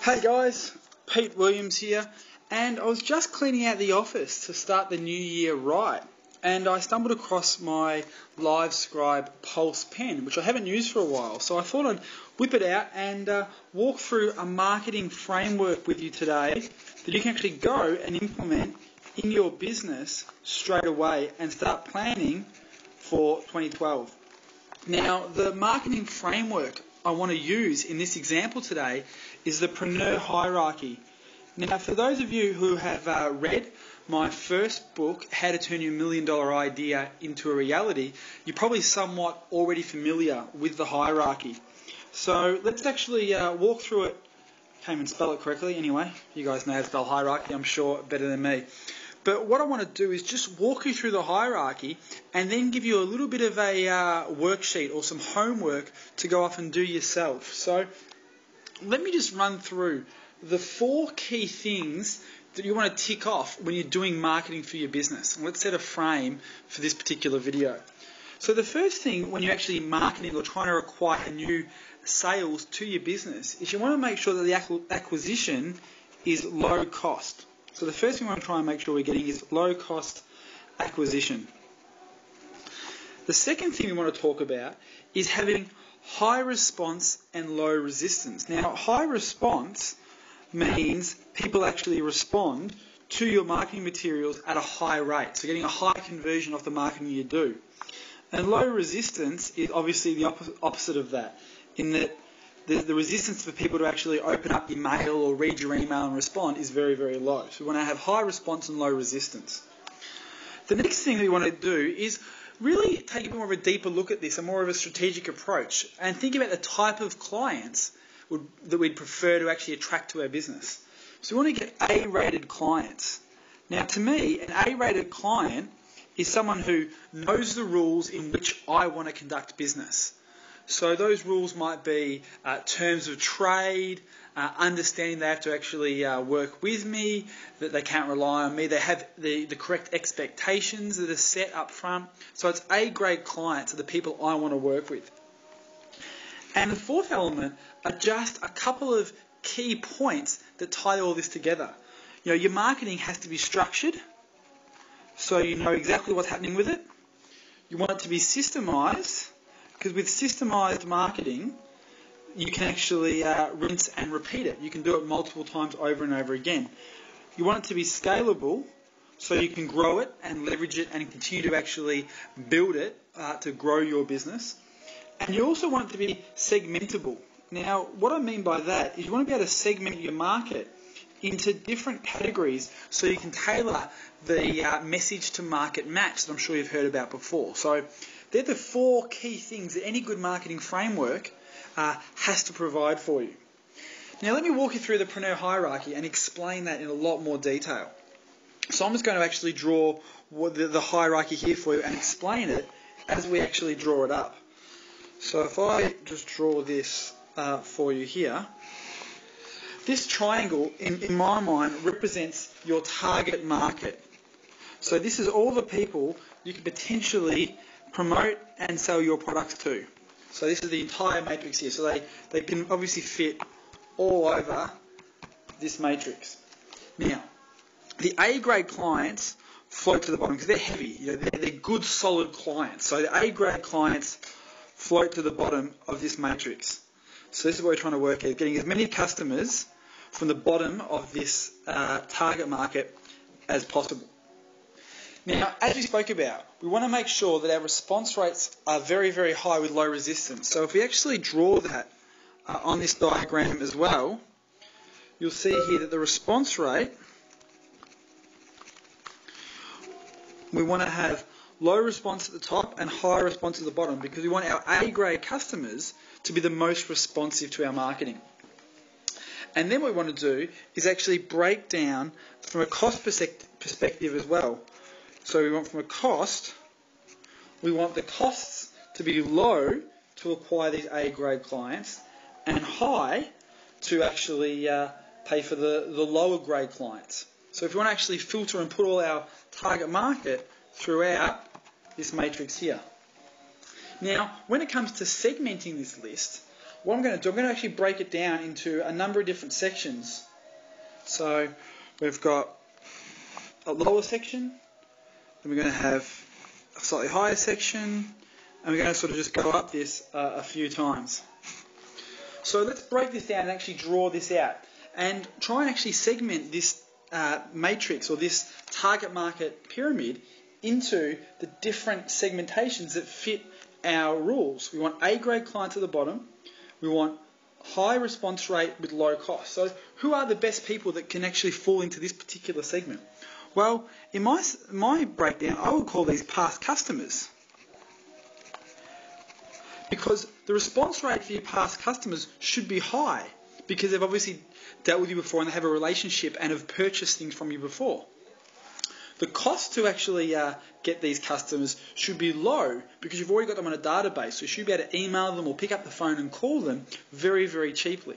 Hey guys, Pete Williams here, and I was just cleaning out the office to start the new year right, and I stumbled across my LiveScribe Pulse pen, which I haven't used for a while, so I thought I'd whip it out and walk through a marketing framework with you today that you can actually go and implement in your business straight away and start planning for 2012. Now, the marketing framework I want to use in this example today is the Preneur Hierarchy. Now, for those of you who have read my first book, How to Turn Your $1 Million Idea into a Reality, you're probably somewhat already familiar with the hierarchy. So let's actually walk through it. I can't even spell it correctly anyway. You guys know how to spell hierarchy, I'm sure, better than me. But what I want to do is just walk you through the hierarchy and then give you a little bit of a worksheet or some homework to go off and do yourself. So let me just run through the 4 key things that you want to tick off when you're doing marketing for your business. And let's set a frame for this particular video. So the first thing when you're actually marketing or trying to acquire new sales to your business is you want to make sure that the acquisition is low cost. So the first thing we want to try and make sure we're getting is low cost acquisition. The second thing we want to talk about is having high response and low resistance. Now, high response means people actually respond to your marketing materials at a high rate. So getting a high conversion off the marketing you do. And low resistance is obviously the opposite of that, in that the resistance for people to actually open up your mail or read your email and respond is very, very low. So we want to have high response and low resistance. The next thing we want to do is really take a bit more of a deeper look at this, a more of a strategic approach, and think about the type of clients that we'd prefer to actually attract to our business. So we want to get A-rated clients. Now, to me, an A-rated client is someone who knows the rules in which I want to conduct business. So those rules might be terms of trade, understanding they have to actually work with me, that they can't rely on me, they have the correct expectations that are set up front. So it's A-grade clients are the people I want to work with. And the fourth element are just a couple of key points that tie all this together. You know, your marketing has to be structured, so you know exactly what's happening with it. You want it to be systemized, because with systemized marketing, you can actually rinse and repeat it. You can do it multiple times over and over again. You want it to be scalable, so you can grow it and leverage it and continue to actually build it to grow your business. And you also want it to be segmentable. Now, what I mean by that is you want to be able to segment your market into different categories so you can tailor the message to market match that I'm sure you've heard about before. So they're the 4 key things that any good marketing framework has to provide for you. Now let me walk you through the Preneur Hierarchy and explain that in a lot more detail. So I'm just going to actually draw the hierarchy here for you and explain it as we actually draw it up. So if I just draw this for you here, this triangle in my mind represents your target market. So this is all the people you can potentially promote and sell your products to. So this is the entire matrix here. So they can obviously fit all over this matrix. Now, the A-grade clients float to the bottom because they're heavy. You know, they're good, solid clients. So the A-grade clients float to the bottom of this matrix. So this is what we're trying to work at, getting as many customers from the bottom of this target market as possible. Now, as we spoke about, we want to make sure that our response rates are very, very high with low resistance. So if we actually draw that on this diagram as well, you'll see here that the response rate, we want to have low response at the top and high response at the bottom because we want our A-grade customers to be the most responsive to our marketing. And then what we want to do is actually break down from a cost perspective as well. So we want from a cost, we want the costs to be low to acquire these A-grade clients and high to actually pay for the lower grade clients. So if you want to actually filter and put all our target market throughout this matrix here. Now, when it comes to segmenting this list, what I'm going to do, I'm going to actually break it down into a number of different sections. So we've got a lower section, then we're going to have a slightly higher section, and we're going to sort of just go up this a few times. So let's break this down and actually draw this out and try and actually segment this matrix or this target market pyramid into the different segmentations that fit our rules. We want A grade clients at the bottom. We want high response rate with low cost. So who are the best people that can actually fall into this particular segment? Well, in my breakdown, I would call these past customers. Because the response rate for your past customers should be high because they've obviously dealt with you before and they have a relationship and have purchased things from you before. The cost to actually get these customers should be low because you've already got them on a database, so you should be able to email them or pick up the phone and call them very, very cheaply.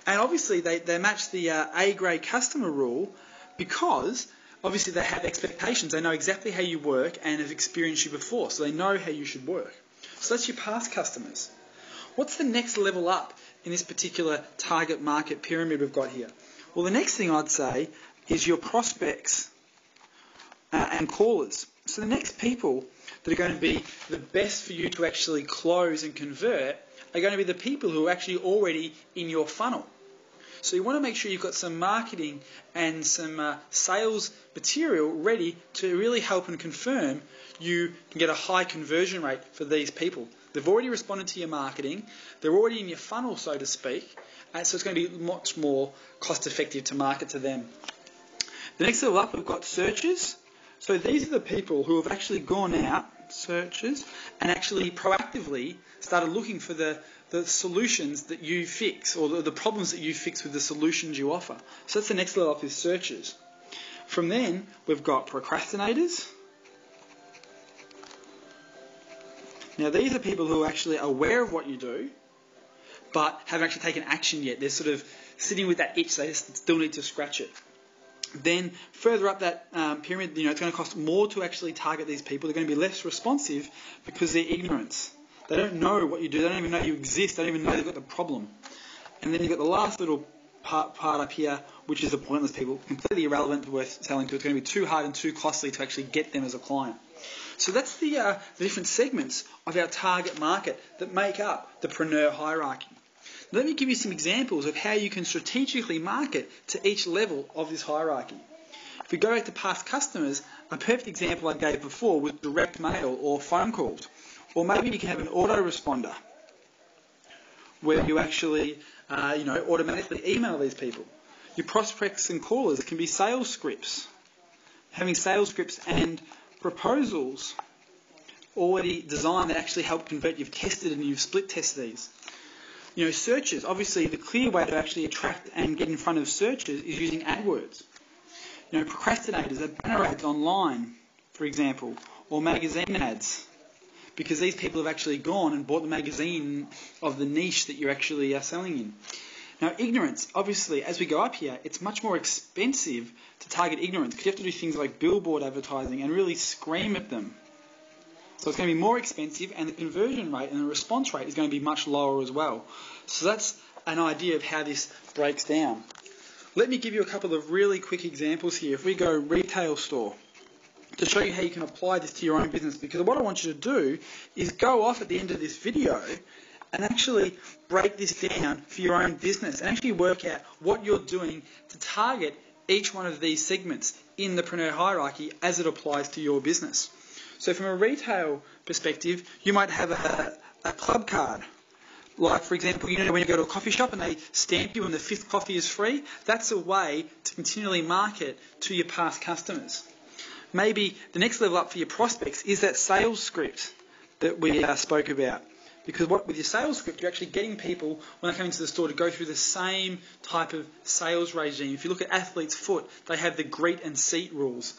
And obviously they match the A grade customer rule because obviously they have expectations. They know exactly how you work and have experienced you before, so they know how you should work. So that's your past customers. What's the next level up in this particular target market pyramid we've got here? Well, the next thing I'd say is your prospects and callers. So the next people that are going to be the best for you to actually close and convert are going to be the people who are actually already in your funnel. So you want to make sure you've got some marketing and some sales material ready to really help and confirm you can get a high conversion rate for these people. They've already responded to your marketing, they're already in your funnel, so to speak, and so it's going to be much more cost effective to market to them. The next level up, we've got searches. So these are the people who have actually gone out, searches, and actually proactively started looking for the solutions that you fix, or the problems that you fix with the solutions you offer. So that's the next level up, is searches. From then, we've got procrastinators. Now these are people who are actually aware of what you do, but haven't actually taken action yet. They're sort of sitting with that itch, they still need to scratch it. Then further up that pyramid, it's going to cost more to actually target these people. They're going to be less responsive because they're ignorant. They don't know what you do. They don't even know you exist. They don't even know they've got the problem. And then you've got the last little part up here, which is the pointless people, completely irrelevant, worth selling to. It's going to be too hard and too costly to actually get them as a client. So that's the different segments of our target market that make up the Preneur Hierarchy. Let me give you some examples of how you can strategically market to each level of this hierarchy. If we go back to past customers, a perfect example I gave before was direct mail or phone calls. Or maybe you can have an autoresponder where you actually automatically email these people. Your prospects and callers can be sales scripts. Having sales scripts and proposals already designed that actually help convert. You've tested and you've split tested these. Searches, obviously the clear way to actually attract and get in front of searches is using AdWords. Procrastinators are banner ads online, for example, or magazine ads, because these people have actually gone and bought the magazine of the niche that you're actually selling in. Now, ignorance, obviously, as we go up here, it's much more expensive to target ignorance because you have to do things like billboard advertising and really scream at them. So it's going to be more expensive, and the conversion rate and the response rate is going to be much lower as well. So that's an idea of how this breaks down. Let me give you a couple of really quick examples here. If we go retail store, to show you how you can apply this to your own business, because what I want you to do is go off at the end of this video and actually break this down for your own business and actually work out what you're doing to target each one of these segments in the Preneur Hierarchy as it applies to your business. So from a retail perspective, you might have a club card. Like, for example, when you go to a coffee shop and they stamp you and the 5th coffee is free, that's a way to continually market to your past customers. Maybe the next level up for your prospects is that sales script that we spoke about. Because with your sales script, you're actually getting people, when they come into the store, to go through the same type of sales regime. If you look at Athlete's Foot, they have the greet and seat rules.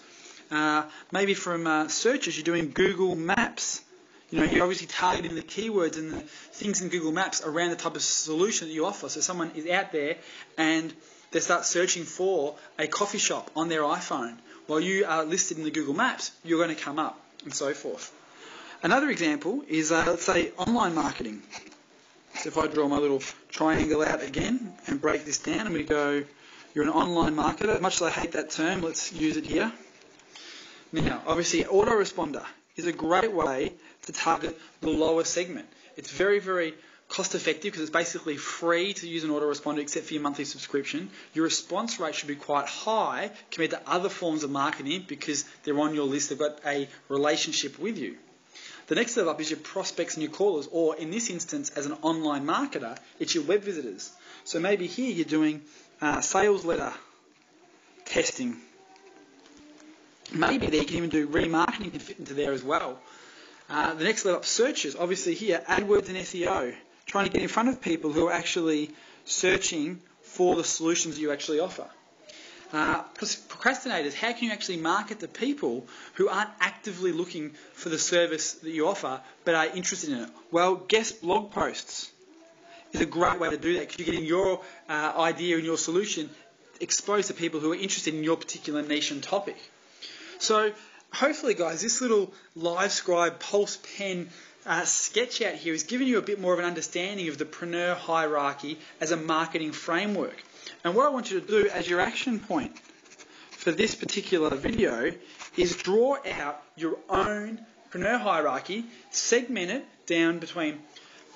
Maybe from searches, you're doing Google Maps. You're obviously targeting the keywords and the things in Google Maps around the type of solution that you offer. So someone is out there and they start searching for a coffee shop on their iPhone. While you are listed in the Google Maps, you're going to come up, and so forth. Another example is, let's say, online marketing. So if I draw my little triangle out again and break this down and we go, you're an online marketer. Much as I hate that term, let's use it here. Now, obviously, autoresponder is a great way to target the lower segment. It's very, very cost effective because it's basically free to use an autoresponder except for your monthly subscription. Your response rate should be quite high compared to other forms of marketing because they're on your list, they've got a relationship with you. The next level up is your prospects and your callers, or in this instance, as an online marketer, it's your web visitors. So maybe here you're doing sales letter testing. Maybe there you can even do remarketing can fit into there as well. The next level up, searches. Obviously here, AdWords and SEO. Trying to get in front of people who are actually searching for the solutions that you actually offer. Procrastinators, how can you actually market to people who aren't actively looking for the service that you offer but are interested in it? Well, guest blog posts is a great way to do that because you're getting your idea and your solution exposed to people who are interested in your particular niche and topic. So hopefully, guys, this little LiveScribe Pulse Pen sketch out here is giving you a bit more of an understanding of the Preneur Hierarchy as a marketing framework. And what I want you to do as your action point for this particular video is draw out your own Preneur Hierarchy, segment it down between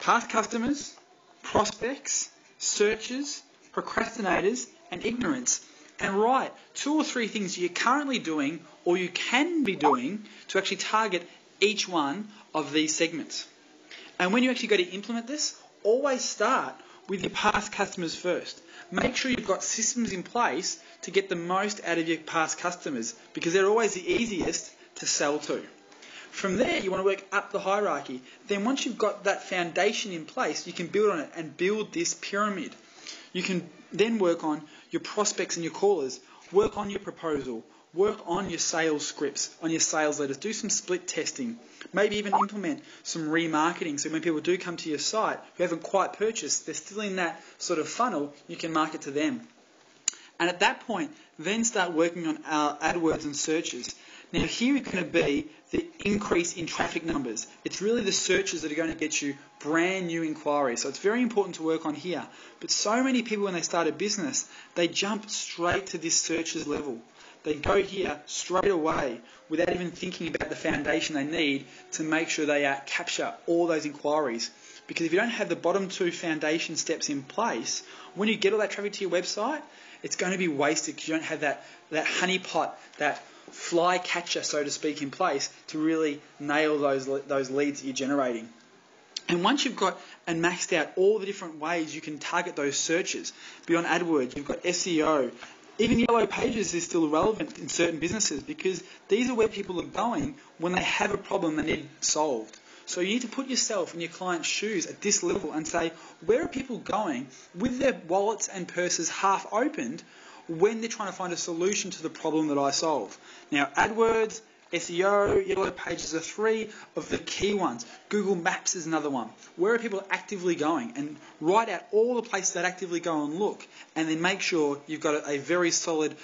past customers, prospects, searchers, procrastinators, and ignorance. And write 2 or 3 things you're currently doing or you can be doing to actually target each one of these segments. And when you actually go to implement this, always start with your past customers first. Make sure you've got systems in place to get the most out of your past customers because they're always the easiest to sell to. From there, you want to work up the hierarchy. Then once you've got that foundation in place, you can build on it and build this pyramid. You can then work on your prospects and your callers, work on your proposal, work on your sales scripts, on your sales letters, do some split testing, maybe even implement some remarketing so when people do come to your site who haven't quite purchased, they're still in that sort of funnel, you can market to them. And at that point, then start working on our AdWords and searches. Now here is going to be the increase in traffic numbers. It's really the searches that are going to get you brand new inquiries. So it's very important to work on here. But so many people when they start a business, they jump straight to this searches level. They go here straight away without even thinking about the foundation they need to make sure they capture all those inquiries. Because if you don't have the bottom 2 foundation steps in place, when you get all that traffic to your website, it's going to be wasted because you don't have that honeypot, that fly catcher, so to speak, in place to really nail those leads that you're generating. And once you've got and maxed out all the different ways you can target those searches, beyond AdWords, you've got SEO, even Yellow Pages is still relevant in certain businesses because these are where people are going when they have a problem they need solved. So you need to put yourself in your client's shoes at this level and say, where are people going with their wallets and purses half opened when they're trying to find a solution to the problem that I solve? Now, AdWords, SEO, Yellow Pages are 3 of the key ones. Google Maps is another one. Where are people actively going? And write out all the places that actively go and look, and then make sure you've got a very solid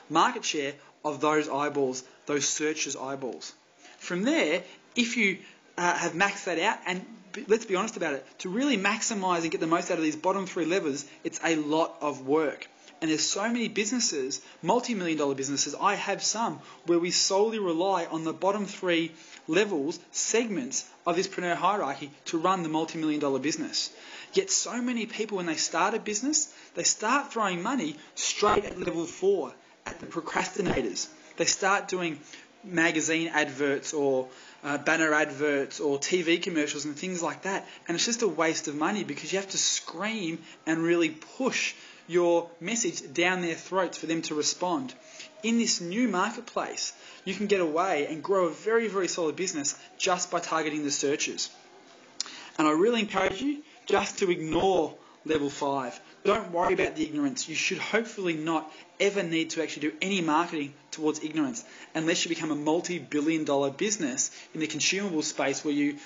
market share of those eyeballs, those searches eyeballs. From there, if you have maxed that out, and let's be honest about it, to really maximise and get the most out of these bottom 3 levers, it's a lot of work. And there's so many businesses, multi-million-dollar businesses, I have some, where we solely rely on the bottom 3 levels, segments of this Preneur Hierarchy to run the multi-million-dollar business. Yet so many people, when they start a business, they start throwing money straight at level 4, at the procrastinators. They start doing magazine adverts or banner adverts or TV commercials and things like that. And it's just a waste of money because you have to scream and really push your message down their throats for them to respond. In this new marketplace, you can get away and grow a very, very solid business just by targeting the searches. And I really encourage you just to ignore level 5. Don't worry about the ignorance. You should hopefully not ever need to actually do any marketing towards ignorance unless you become a multi-billion-dollar business in the consumable space where you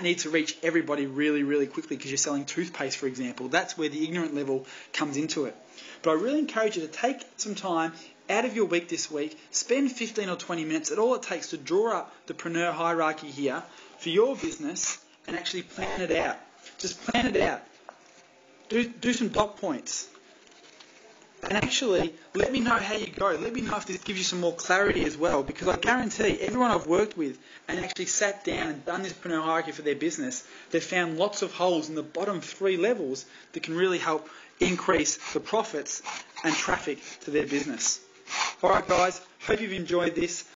need to reach everybody really, really quickly because you're selling toothpaste, for example. That's where the ignorant level comes into it. But I really encourage you to take some time out of your week this week, spend 15 or 20 minutes, that's all it takes to draw up the Preneur Hierarchy here for your business and actually plan it out. Just plan it out. Do some dot points. And actually, let me know how you go. Let me know if this gives you some more clarity as well, because I guarantee everyone I've worked with and actually sat down and done this Preneur Hierarchy for their business, they've found lots of holes in the bottom 3 levels that can really help increase the profits and traffic to their business. Alright guys, hope you've enjoyed this.